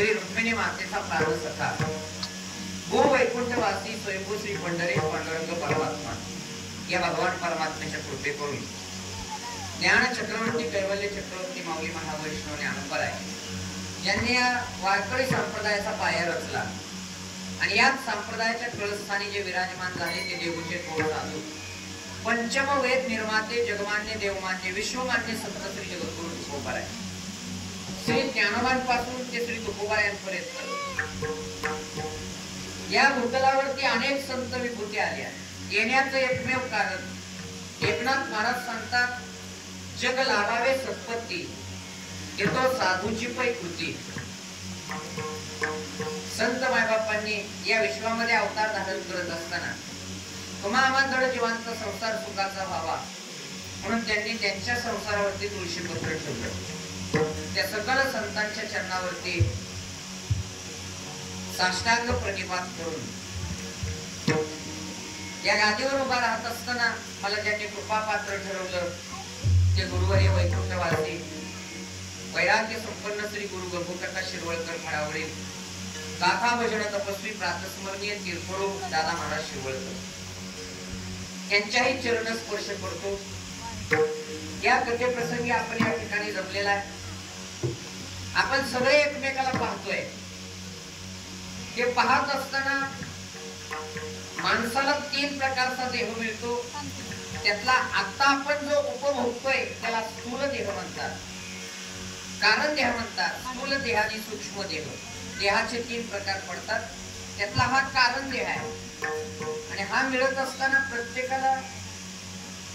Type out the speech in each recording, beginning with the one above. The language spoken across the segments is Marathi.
श्री रुक्मिणी मातेचा प्राणसखा गो वैकुंठवासी स्वयंभू श्री पंढरीश पांडुरंग परमात्मा या भगवान परमात्म्याच्या कृपेकडून ज्ञान चक्रवर्ती कैवल्य चक्रवर्ती माऊली महावैष्णव ज्ञानोबा आहे ज्यांनी या वारकरी संप्रदायाचा पाया रचला आणि या संप्रदायाच्या कळस्थानी जे विराजमान झाले ते देवूचे थोर साधू पंचम वेद निर्माते जगमान्य देवमान्य विश्वमान्य संत श्री जगद्गुरु तुकोबा आहे। श्री ज्ञानोबांपासून ते श्री तुकोबा यांपर्यंत या भूतलावरती अनेक संत विभूती आल्या। येण्याचं एकमेव कारण एकनाथ महाराज सांगतात जग लाभावे सत्पत्ती येतो साधूची पै कृती। संत मायबापांनी या विश्वामध्ये अवतार धारण करत असताना तुम्हा आम्हाला जीवांचा संसार सुखाचा व्हावा म्हणून त्यांनी त्यांच्या संसारावरती तुळशीपत्र ठेवलं। त्या सकल संतांच्या चरणावरती साष्टांग प्रणिपात करून या गादीवर उभा राहत असताना मला ज्यांनी कृपा पात्र ठरवलं ते गुरुवर्य वैकुंठवासी वैराग्य संपन्न श्री गुरु गंगूकाका शिरवळकर फळावरील गाथा भजन तपस्वी प्रातस्मरणीय तीर्थरूप दादा महाराज शिरवळकर यांच्याही चरण स्पर्श करतो। या कथेप्रसंगी आपण या ठिकाणी जमलेला आहे। आपण सगळे एकमेकाला पाहतोय। हे पाहत असताना माणसाला 3 प्रकारचा देह मिळतो। त्यातला आता आपण जो उपभोगतोय त्याला स्थूल देह म्हणतात, कारण देह म्हणतात। स्थूल देह आणि सूक्ष्म देह देहाचे 3 प्रकार पडतात। त्यातला हा कारण देह आहे आणि हा मिळत असताना प्रत्येकाला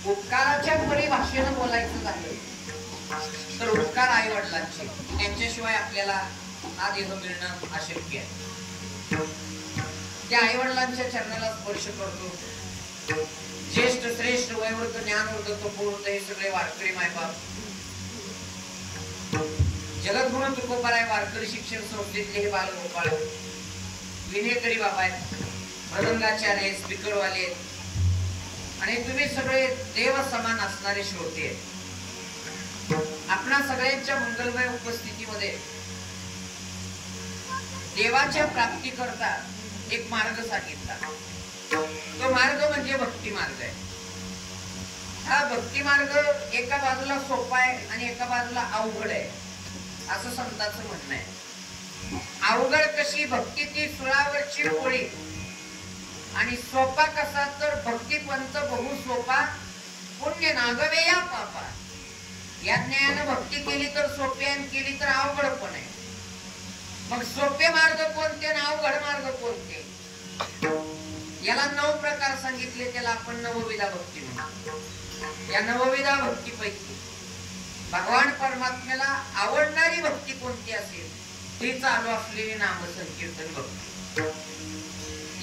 उपकाराच्या परिभाषेनं बोलायचं झालं तर उपकार आई वडिलांचे त्यांच्याशिवाय आपल्याला हा देह मिळणं अशक्य आहे। त्या आई वडिलांच्या चरणाला स्पर्श करतो। ज्येष्ठ श्रेष्ठ वयोवृद्ध ज्ञानवृद्ध तपोवृद्ध हे सगळे वारकरी मायबाप जगद्गुरु तुकोबाराय वारकरी शिक्षण संस्थेतले हे बालगोपाळ विनेकरी बाबा आहेत, मृदंगाचार्य स्पीकर वाले आणि तुम्ही सगळे देव समान असणारे श्रोते आहेत। आपणा सगळ्यांच्या मंगलमय उपस्थितीमध्ये देवाच्या प्राप्ती करता एक मार्ग सांगितला। तो मार्ग म्हणजे भक्ती मार्ग आहे। हा भक्ती मार्ग एका बाजूला सोपा आहे आणि एका बाजूला अवघड आहे असं संतांचं म्हणणं आहे। अवघड कशी भक्ती ती सुळावरची पोळी आणि सोपा कसा तर भक्ती पंथ बहु सोपा पुण्य नागवे या पापा। या ज्ञानाने भक्ती केली तर सोपी आणि केली तर अवघड पण आहे। मग सोपे मार्ग कोणते आणि अवघड मार्ग कोणते याला 9 प्रकार सांगितले। त्याला आपण नवविधा भक्ती म्हणतो। या नवविधा भक्तीपैकी भगवान परमात्म्याला आवडणारी भक्ती कोणती असेल ती चालू असलेली नामसंकीर्तन भक्ती।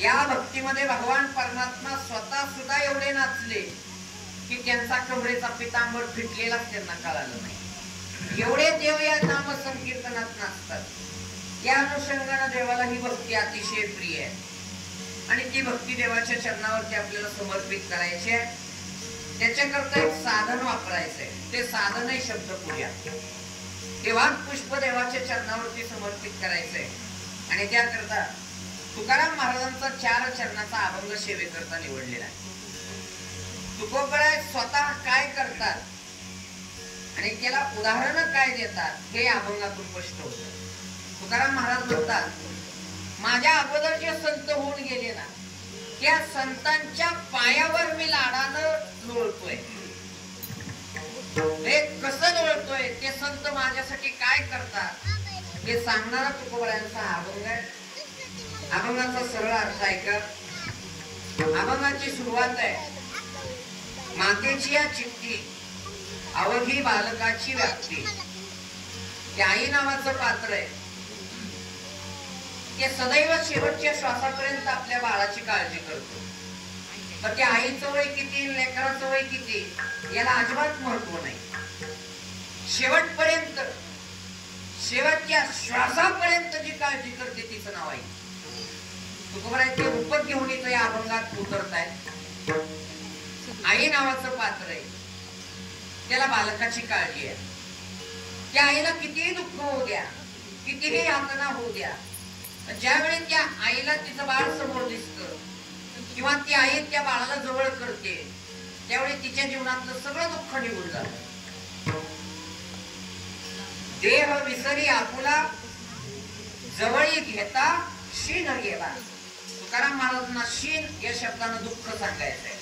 या भक्तीमध्ये भगवान परमात्मा स्वतः सुद्धा एवढे नाचले की त्यांचा कमरेचा पितांबर फिटलेलाच त्यांना कळालं नाही। एवढे देव या नामसंकीर्तनात नाचतात। या अनुषंगाने देवाला ही भक्ती अतिशय प्रिय आहे आणि ती भक्ती देवाच्या चरणावरती आपल्याला समर्पित करायची आहे। त्याच्याकरता एक साधन वापरायचं आहे। ते साधन आहे शब्दपूजा। हे वाद पुष्प देवाच्या चरणावरती समर्पित करायचंय आणि त्याकरता तुकाराम महाराजांचा 4 चरणाचा अभंग सेवेकरता निवडलेला आहे। तुकोबराय स्वतः काय करतात आणि त्याला उदाहरण काय देतात हे अभंगातून स्पष्ट होतं। तुकाराम महाराज म्हणतात माझ्या अगोदर जे संत होऊन गेले ना त्या संतांच्या पायावर मी लाडानं लोळतोय। हे कसं लोळतोय ते संत माझ्यासाठी काय करतात हे सांगणारा तुकोबरायांचा अभंग आहे। अभंगाचा सरळ अर्थ ऐका। अभंगाची सुरुवात आहे मातेची या चित्ती अवघी बालकाची व्याप्ती। ते आई नावाचं पात्र आहे। ते सदैव शेवटच्या श्वासापर्यंत आपल्या बाळाची काळजी करतो। तर त्या आईचं वय किती लेकराचं वय किती याला अजिबात महत्व नाही। शेवटपर्यंत शेवटच्या श्वासापर्यंत जी काळजी करते तिचं नाव आई। तुकोबराय ते रूपक घेऊन इथं या अभंगात उतरतायत। आई नावाचं पात्र आहे त्याला बालकाची काळजी आहे। त्या आईला कितीही दुःख होऊ द्या कितीही यातना होऊ द्या, ज्यावेळी त्या आईला तिचं बाळ समोर दिसतं किंवा ती आई त्या बाळाला जवळ करते, त्यावेळी तिच्या जीवनातलं सगळं दुःख निघून जातं. देह विसरी आपुला जवळी घेता शीन गेला. तुकाराम महाराजांना शीन या शब्दानं दुःख सांगायचंय.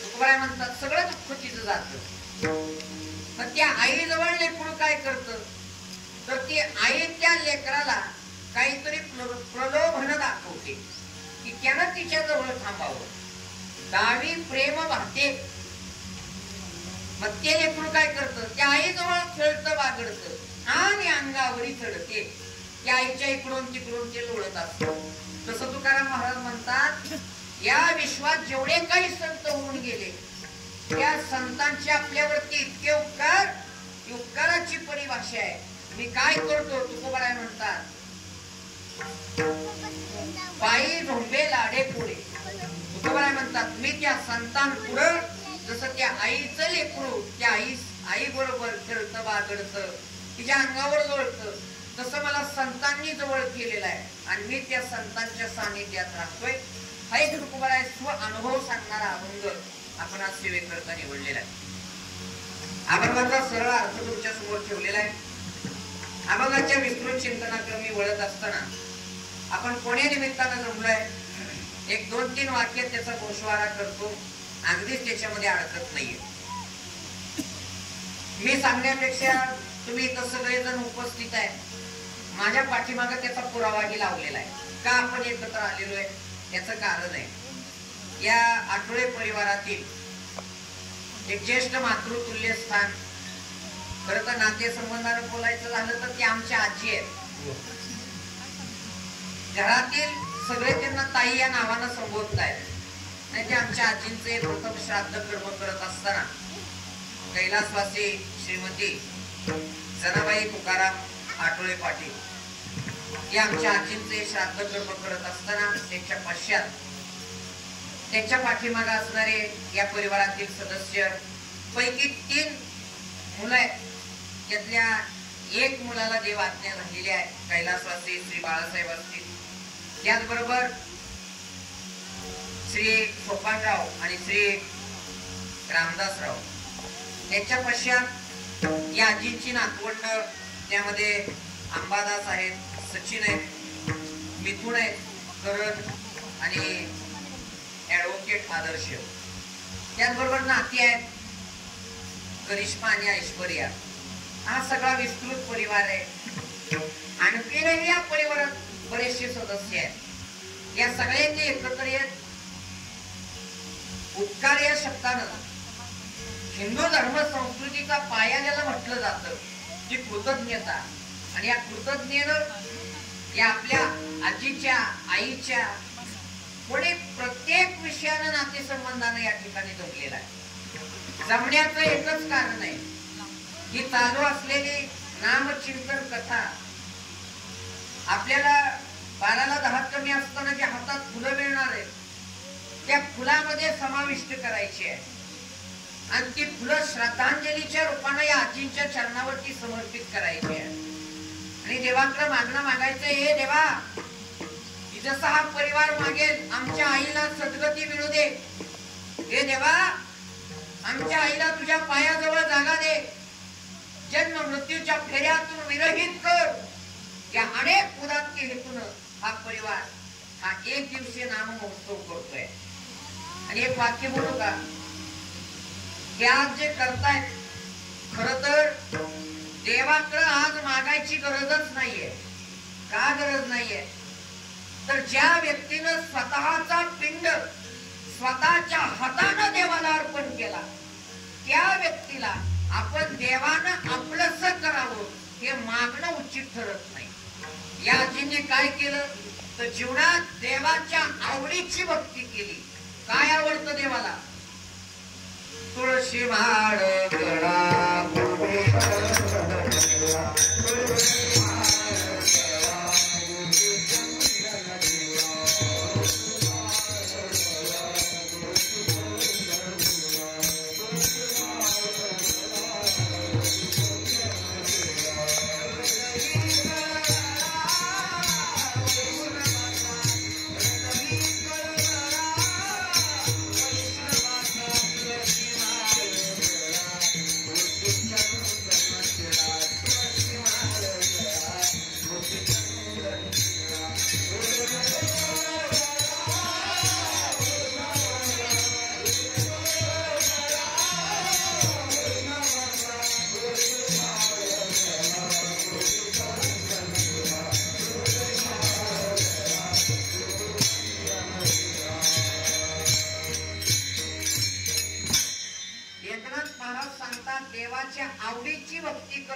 तुकाराम म्हणतात सगळं दुःख तिचं जातं. पण त्या आई जवळ लेकरू काय करतं, तर ती आई त्या लेकराला काहीतरी प्रलोभन दाखवते की त्यानं तिच्या जवळ थांबावं. दावी प्रेम वाहते. मग ते लेकरू काय करतं, त्या आई जवळ खेळतं बागडतं आणि अंगावरी चढते. त्या आईच्या इकडून तिकडून ते लोळत असतं. तसं तुकाराम महाराज म्हणतात, या विश्वात जेवढे काही संत होऊन गेले त्या संतांचे आपल्यावरती इतके उपकार, उपकाराची परिभाषा आहे. मी काय करतो, तुकोबाराय म्हणतात, पायी झोंबे लाडे पुढे. तुकोबाराय म्हणतात मी त्या संतांपुढं जसं त्या आईचं लेकरू त्या आई बरोबर खेळतं बागडतं, तिच्या अंगावर लोळतं, तसं मला संतांनी जवळ केलेलं आहे आणि मी त्या संतांच्या सानिध्यात राहतोय. हा एक तुकोबाराय स्व अनुभव सांगणारा अभंग आपण आज सेवेकरता निवडलेला आहे. अभंगाचा सरळ अर्थ तुमच्या समोर ठेवलेला आहे. अभंगाच्या विस्तृत चिंतनाक्रमी वळत असताना आपण कोण्या निमित्तानं जमलोय, एक 2-3 वाक्यात त्याचा गोषवारा करतो, अगदीच त्याच्यामध्ये अडकत नाहीये. मी सांगण्यापेक्षा तुम्ही इथं सगळेजण उपस्थित आहे, माझ्या पाठीमागे त्याचा पुरावाही लावलेला आहे. का आपण एकत्र आलेलो आहे याचं कारण आहे, या आठवडे परिवारातील एक ज्येष्ठ मातृतुल्य स्थान, खरं तर नातेसंबंधाने बोलायचं झालं तर ते आमच्या आजी आहेत. घरातील सगळे त्यांना ताई या नावानं संबोधतायत. नाही ते आमच्या आजींचे प्रथम श्राद्ध कर्म करत असताना कैलासवासी श्रीमती जनाबाई तुकाराम आठवले पाटील या आमच्या आजींचे श्राद्ध कर्म करत असताना त्यांच्या पश्चात त्यांच्या पाठीमागे असणारे या परिवारातील सदस्य पैकी 3 मुलं आहेत. त्यातल्या एक मुलाला देव आज्ञा झालेली आहे, कैलासवासी श्री बाळासाहेब असतील, त्याचबरोबर श्री सोपानराव आणि श्री रामदासराव. त्याच्या पश्चात या आजींची नातवंड, त्यामध्ये अंबादास आहेत, सचिन आहेत, मिथुन आहेत, करण आणि ऍडव्होकेट आदर्श. त्याचबरोबर नाती आहेत करिश्मा आणि ऐश्वर्या. हा सगळा विस्तृत परिवार आहे. आणखीनही या परिवारात बरेचसे सदस्य आहेत. या सगळ्यांनी एकत्र येत उपकार या शब्दानं हिंदू धर्म संस्कृतीचा पाया ज्याला म्हटलं जातं ती कृतज्ञता, आणि या कृतज्ञतेनं या आपल्या आजीच्या आईच्या पुढे प्रत्येक विषयानं नातेसंबंधानं या ठिकाणी जमलेला आहे. जमण्याचं एकच कारण आहे, ही चालू असलेली नामचिंतन कथा आपल्याला 12ला 10 कमी असताना जे हातात फुलं मिळणार आहे त्या फुलामध्ये समाविष्ट करायची आहे आणि ती फुलं श्रद्धांजलीच्या रूपाने या आजींच्या चरणावरती समर्पित करायची आहे. आणि देवाकडे मागणं मागायचं, हे देवा जसा हा परिवार मागेल आमच्या आईला सद्गती मिळू दे. हे देवा आमच्या आईला तुझ्या पायाजवळ जागा दे. जन्म मृत्यूच्या फेऱ्यातून विरहित कर. या अनेक उदात्त हेतून हा परिवार हा एक दिवसीय नाम महोत्सव करतोय. आणि एक वाक्य बोलू का, हे आज जे करतायत खरं तर देवाकडे आज मागायची गरजच नाहीये. का गरज नाहीये, तर ज्या व्यक्तीनं स्वतःचा पिंड स्वतःच्या हातानं देवाला अर्पण केला त्या व्यक्तीला आपण देवानं आपलंसं करावं हे मागणं उचित ठरत नाही. या आजीने काय केलं तर जीवनात देवाच्या आवडीची भक्ती केली. काय आवडतं देवाला, तुळशी माळ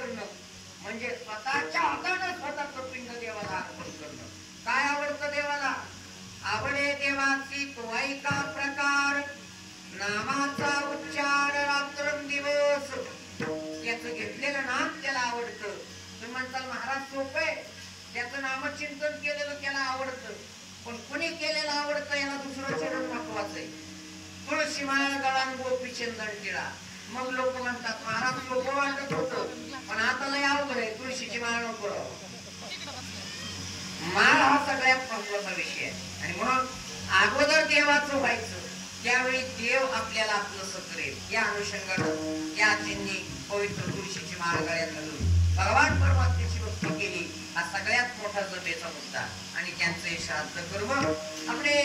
करणं म्हणजे स्वतःच्या हाताने स्वतःचं पिंड देवाला अर्पण करणं. काय आवडतं देवाला? आवडे देवाची तो ऐका प्रकार, नामाचा उच्चार रात्रंदिवस. त्याचं घेतलेलं नाम त्याला आवडतं. तुम्ही म्हणताल महाराज सोपं आहे, त्याचं नामचिंतन केलेलं त्याला आवडतं, पण कुणी केलेलं आवडतं याला दुसरं चरण महत्वाचं आहे. तुळशी माळ गळान गोपी चंदन टिळा. मग लोक म्हणतात महाराज सोपं वाटत होतं, पण आता लय अवघड आहे, तुळशीची माळ नको. माळ हा सगळ्यात महत्वाचा विषय आहे. आणि म्हणून अगोदर देवाचं व्हायचं, त्यावेळी देव आपल्याला आपलं करेल. या अनुषंगानं या आजींनी पवित्र तुळशीची माळ गळ्यात घालून भगवान परमात्म्याची भक्ती केली. हा सगळ्यात मोठा जमेचा मुद्दा. आणि त्यांचे श्राद्ध कर्म आपले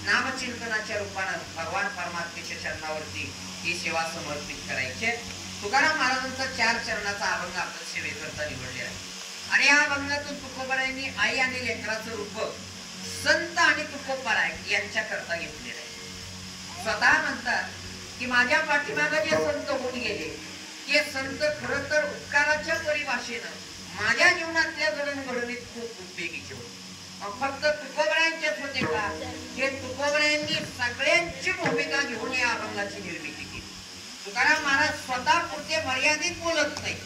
नामचिंतनाच्या रूपानं भगवान परमात्म्याच्या चरणावरती ही सेवा समर्पित करायची. तुकाराम महाराजांचा 4 चरणाचा अभंग आपण सेवेकरता निवडलेला आहे. आणि या अभंगातून तुकोबारायांनी आई आणि लेकराचं रूप संत आणि तुकोबाराय यांच्या करता घेतलेलं आहे. स्वतः म्हणतात की माझ्या पाठीमागे जे संत होऊन गेले ते संत खरं तर उपकाराच्या परिभाषेनं माझ्या जीवनातल्या जडणघडणीत खूप उपयोगीचे होते. फक्त तुकोबारायांचेच होते का? हे तुकोबारायांनी सगळ्यांची भूमिका घेऊन या अभंगाची निर्मिती केली. तुकाराम महाराज स्वतः पुरते मर्यादित बोलत नाही,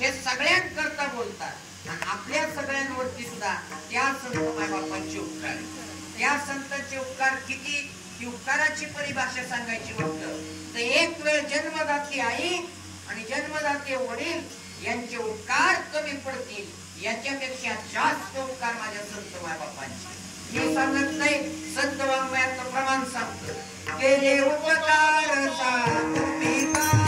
हे सगळ्यांकरता बोलतात. आणि आपल्या सगळ्यांवरती सुद्धा त्या संत मायबापांचे उपकार, त्या संतांचे उपकार किती, ती उपकाराची परिभाषा सांगायची म्हटलं तर एक वेळ जन्मदाती आई आणि जन्मदाते वडील यांचे उपकार कमी पडतील, याच्यापेक्षा जास्त उपकार माझ्या संत मायबापांचे. मी सांगत नाही, संत वाङ्मयाचं प्रमाण सांगतो. केले उपकार तुम्ही काय,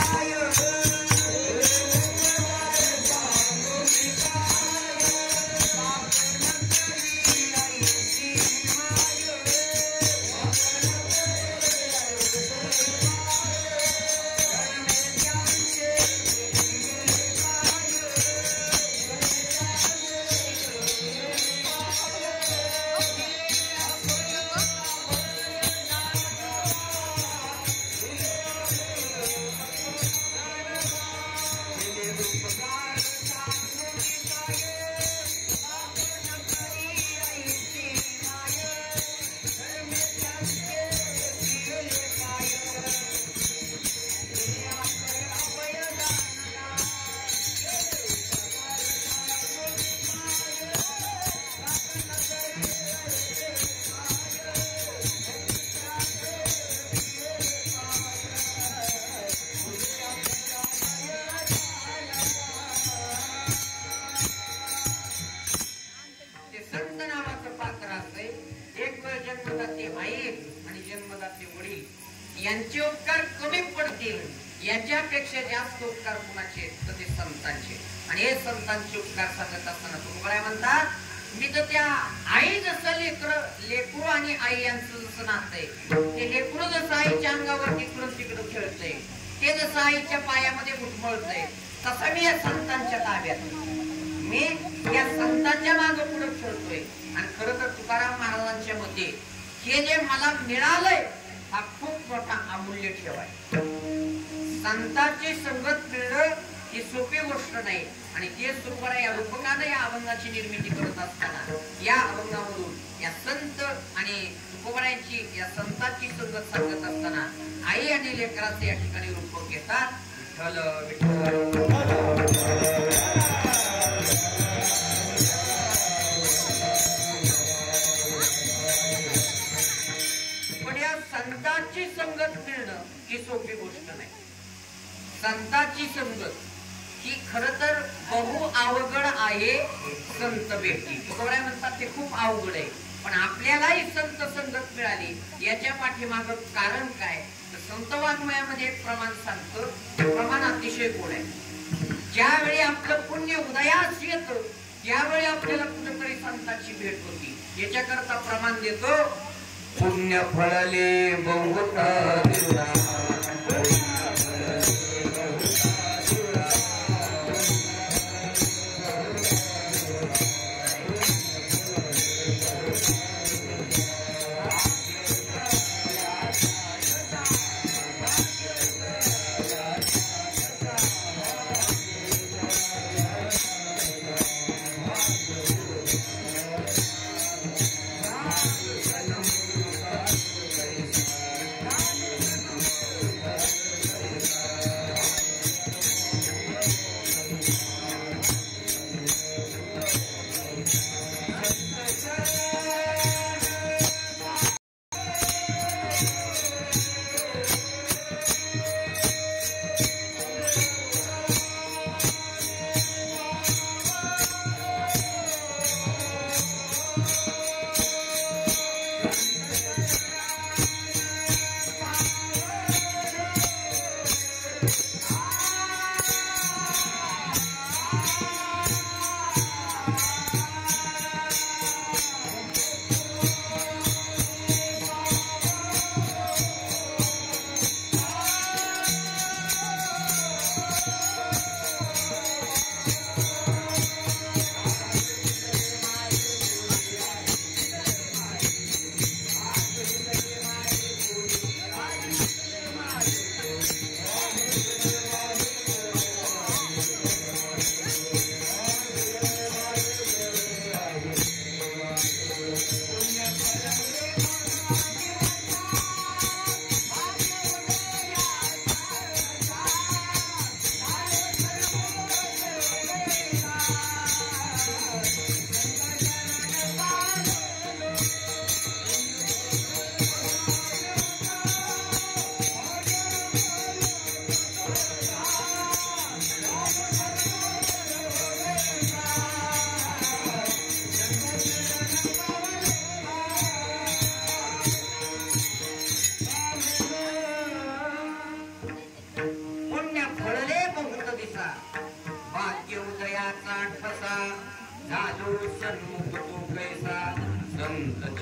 यांचे उपकार कमी पडतील, याच्यापेक्षा जास्त उपकार कुणाचे तर ते संतांचे. आणि हे संतांचे उपकार सांगत असताना तुकोबाराय म्हणतात, मी तर त्या आई जसं लेकरू आणि आई यांचं जसं नातंय, ते लेकरू जसं आईच्या अंगावर इकडून तिकडं खेळतंय, ते जसं आईच्या पायामध्ये घुटमळतंय, तसं मी या संतांच्या ताब्यात, मी या संतांच्या मागे पुढे खेळतोय. आणि खरं तर तुकाराम महाराजांच्या मते हे जे मला मिळालंय हा खूप मोठा अमूल्य ठेव आहे. संतांची संगत मिळणं ही सोपी गोष्ट नाही. आणि ते तुकोबाराय या रूपकानं या अभंगाची निर्मिती करत असताना या अभंगामधून या संत आणि तुकोबारायांची या संतांची संगत सांगत असताना आई आणि लेकराचे या ठिकाणी रूप घेतात. विठ्ठल विठ्ठल संतांची संगत मिळणं ही सोपी गोष्ट नाही. संतांची संगत ही खरं तर बहु अवघड आहे. संत भेटी तुकोबाराय म्हणतात ते खूप अवघड आहे, पण आपल्यालाही संत संगत मिळाली याच्या पाठीमाग कारण काय तर संत वाङ्मयामध्ये एक प्रमाण सांगतो. प्रमाण अतिशय गोड आहे. ज्यावेळी आपलं पुण्य उदयास येतं त्यावेळी आपल्याला कुठेतरी संतांची भेट होती. याच्याकरता प्रमाण देतो. पुण्य फळले बहुता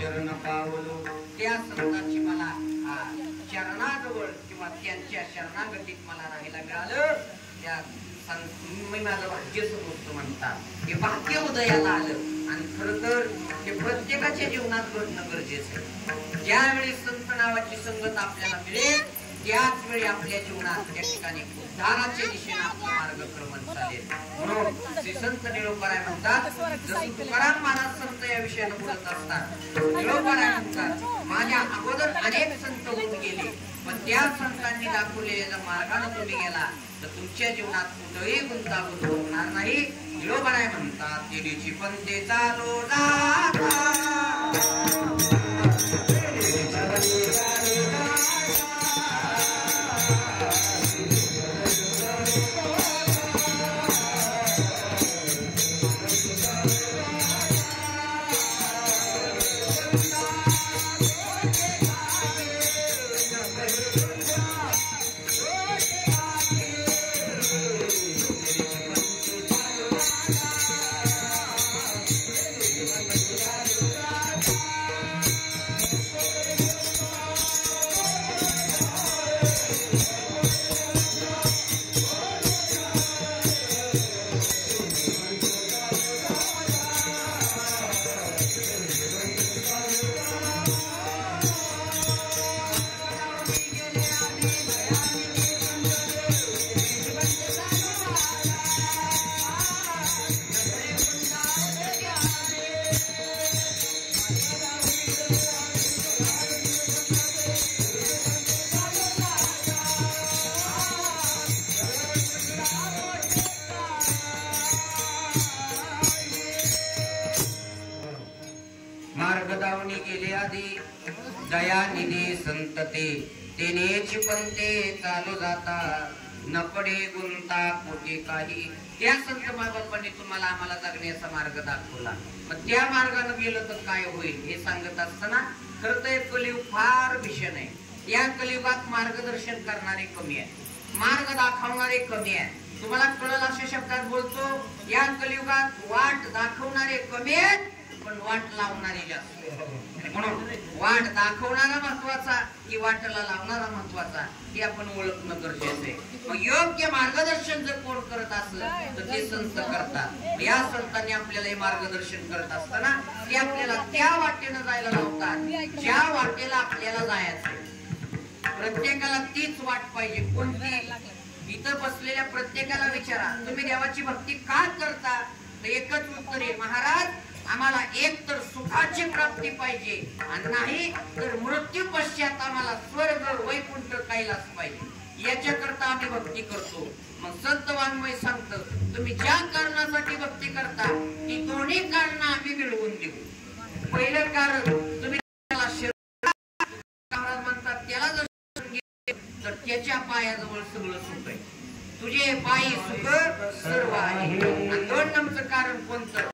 चरण पावलो त्या संतांची मला चरणाजवळ किंवा त्यांच्या शरणागतीत मला राहायला मिळालं. त्या मी माझं भाग्य समजतो म्हणतात. हे भाग्य उदयाला आलं आणि खरं तर हे प्रत्येकाच्या जीवनात घडणं गरजेचं आहे. ज्यावेळी संत नावाची संगत आपल्याला मिळेल त्याच वेळी आपल्या जीवनात त्या ठिकाणी उद्धाराच्या दिशेने आपलं मार्गक्रमण चालेल. म्हणून श्री संत निळोबाराय म्हणतात, जसं तुकाराम महाराज संत या विषयाने बोलत असतात, निळोबाराय म्हणतात माझ्या अगोदर अनेक संत होऊन गेले, पण त्या संतांनी दाखवलेल्या मार्गाने तुम्ही गेला तर तुमच्या जीवनात कुठेही गुंतागुंत होणार नाही. निळोबाराय म्हणतात, देवीची पंते चालो जाता मार्गदावनी गेले आधी दयानिधी संतते तेनेची पंते चालू जाता न पडे गुंता कोटी काही. त्या संत बाबांनी तुम्हाला आम्हाला जगण्याचा मार्ग दाखवला. मग त्या मार्गाने गेलं तर काय होईल हे सांगत असताना खरं तर कलियुग फार भीषण आहे. या कलियुगात मार्गदर्शन करणारे कमी आहे, मार्ग दाखवणारे कमी आहे. तुम्हाला कळलं अशा शब्दात बोलतो, या कलियुगात वाट दाखवणारे कमी आहेत पण वाट लावणारे जास्त. म्हणून वाट दाखवणारा महत्वाचा की वाटला लावणारा महत्वाचा हे आपण ओळखणं गरजेचं आहे. मग योग्य मार्गदर्शन जर कोण करत असलं तर ते संत करतात. या संतांनी आपल्याला हे मार्गदर्शन करत असताना ते आपल्याला त्या वाटेनं जायला लावतात ज्या वाटेला आपल्याला जायचं. प्रत्येकाला तीच वाट पाहिजे. कोणती? इथं बसलेल्या प्रत्येकाला विचारा, तुम्ही देवाची भक्ती का करता? तर एकच उत्तर आहे, महाराज आम्हाला एक तर सुखाची प्राप्ती पाहिजे आणि नाही तर मृत्यू पश्चात आम्हाला स्वर्ग वैकुंठ कैलास पाहिजे. याच्याकरता आम्ही भक्ती करतो. मग संत वाङ्मय सांगतं, तुम्ही ज्या कारणासाठी भक्ती करता ती दोन्ही कारण आम्ही मिळवून कारण तुम्ही म्हणतात त्याला जर तर त्याच्या पायाजवळ सगळं सुख आहे. तुझे पायी सुख सर्व आहे. आणि 2 नंबरचं कारण कोणतं?